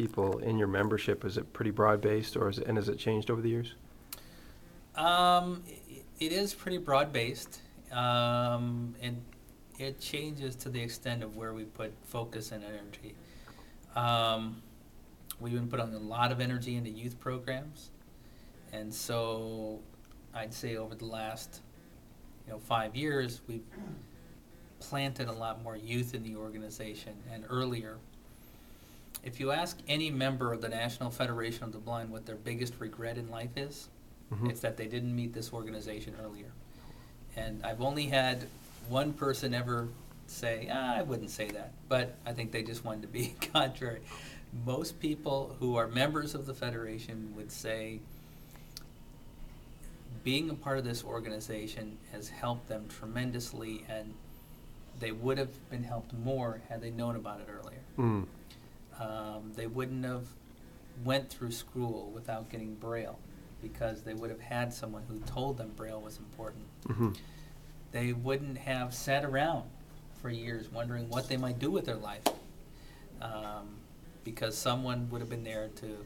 people in your membership? Is it pretty broad-based, or has it changed over the years? It is pretty broad-based, and it changes to the extent of where we put focus and energy. We've been putting a lot of energy into youth programs, and so I'd say over the last 5 years, we've planted a lot more youth in the organization. And earlier, if you ask any member of the National Federation of the Blind what their biggest regret in life is, it's that they didn't meet this organization earlier. And I've only had one person ever say, I wouldn't say that, but I think they just wanted to be contrary. Most people who are members of the Federation would say being a part of this organization has helped them tremendously, and they would have been helped more had they known about it earlier. They wouldn't have went through school without getting Braille, because they would have had someone who told them Braille was important. They wouldn't have sat around for years wondering what they might do with their life, because someone would have been there to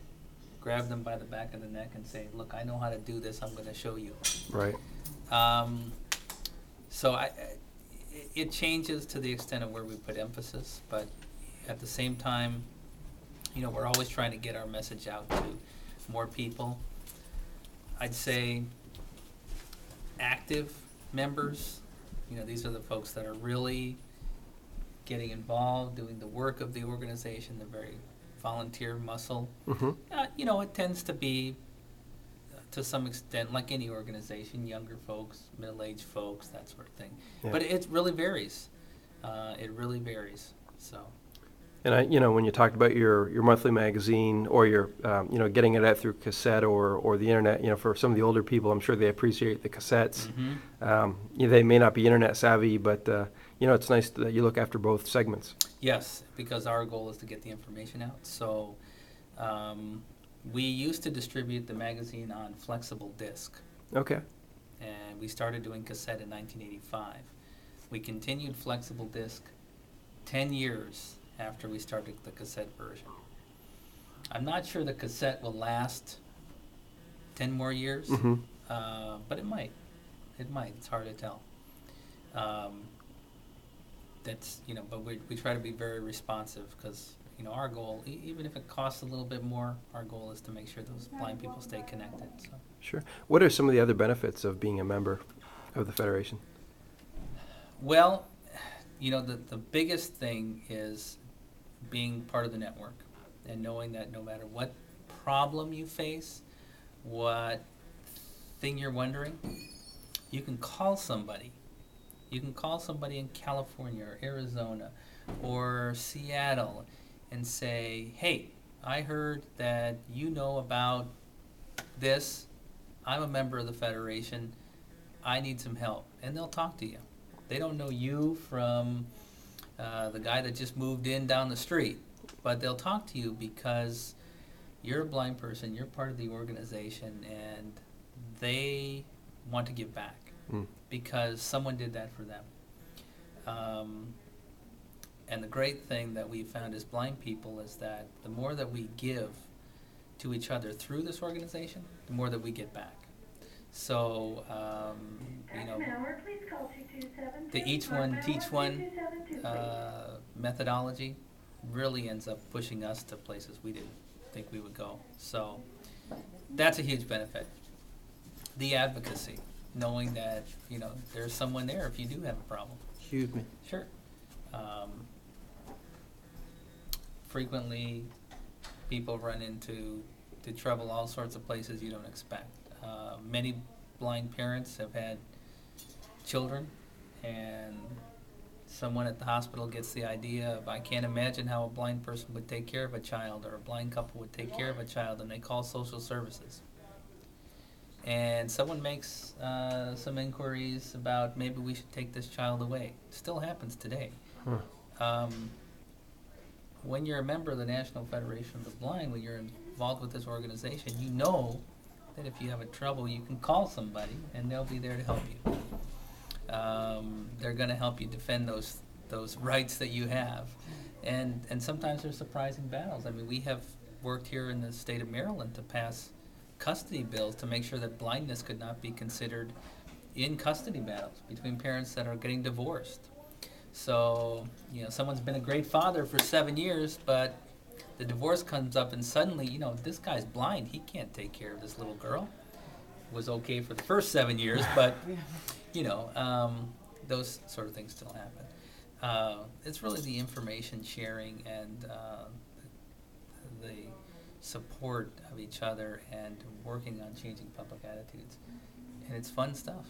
grab them by the back of the neck and say, look, I know how to do this, I'm going to show you. Right. So it changes to the extent of where we put emphasis, but at the same time, we're always trying to get our message out to more people. I'd say active members, these are the folks that are really getting involved, doing the work of the organization, the very volunteer muscle. It tends to be, to some extent, like any organization, younger folks, middle-aged folks, that sort of thing. Yeah. But it really varies. It really varies. So. And when you talked about your monthly magazine, or your, getting it out through cassette or the internet, for some of the older people, I'm sure they appreciate the cassettes. They may not be internet savvy, but it's nice that you look after both segments. Yes, because our goal is to get the information out. So we used to distribute the magazine on flexible disc. Okay. And we started doing cassette in 1985. We continued flexible disc 10 years after we started the cassette version. I'm not sure the cassette will last 10 more years, but it might. It might. It's hard to tell. But we try to be very responsive, because our goal, even if it costs a little bit more, our goal is to make sure those blind people stay connected. So. Sure. What are some of the other benefits of being a member of the Federation? Well, the biggest thing is being part of the network, and knowing that no matter what problem you face, what thing you're wondering, you can call somebody. You can call somebody in California or Arizona or Seattle and say, hey, I heard that you know about this. I'm a member of the Federation. I need some help. And they'll talk to you. They don't know you from the guy that just moved in down the street, but they'll talk to you because you're a blind person, you're part of the organization, and they want to give back because someone did that for them. And the great thing that we found as blind people is that the more that we give to each other through this organization, the more that we get back. So, the each one teach one methodology really ends up pushing us to places we didn't think we would go. So that's a huge benefit. The advocacy, knowing that there's someone there if you do have a problem. Excuse me. Sure. Frequently, people run into trouble all sorts of places you don't expect. Many blind parents have had children, and someone at the hospital gets the idea of, I can't imagine how a blind person would take care of a child, or a blind couple would take care of a child, and they call social services. And someone makes some inquiries about maybe we should take this child away. It still happens today. When you're a member of the National Federation of the Blind, when you're involved with this organization, you know that if you have a trouble, you can call somebody and they'll be there to help you. They're going to help you defend those rights that you have. And sometimes they're surprising battles. I mean, we have worked here in the state of Maryland to pass custody bills to make sure that blindness could not be considered in custody battles between parents that are getting divorced. So, someone's been a great father for 7 years, but the divorce comes up and suddenly, this guy's blind. He can't take care of this little girl. Was okay for the first 7 years, but, those sort of things still happen. It's really the information sharing and the support of each other and working on changing public attitudes. And it's fun stuff.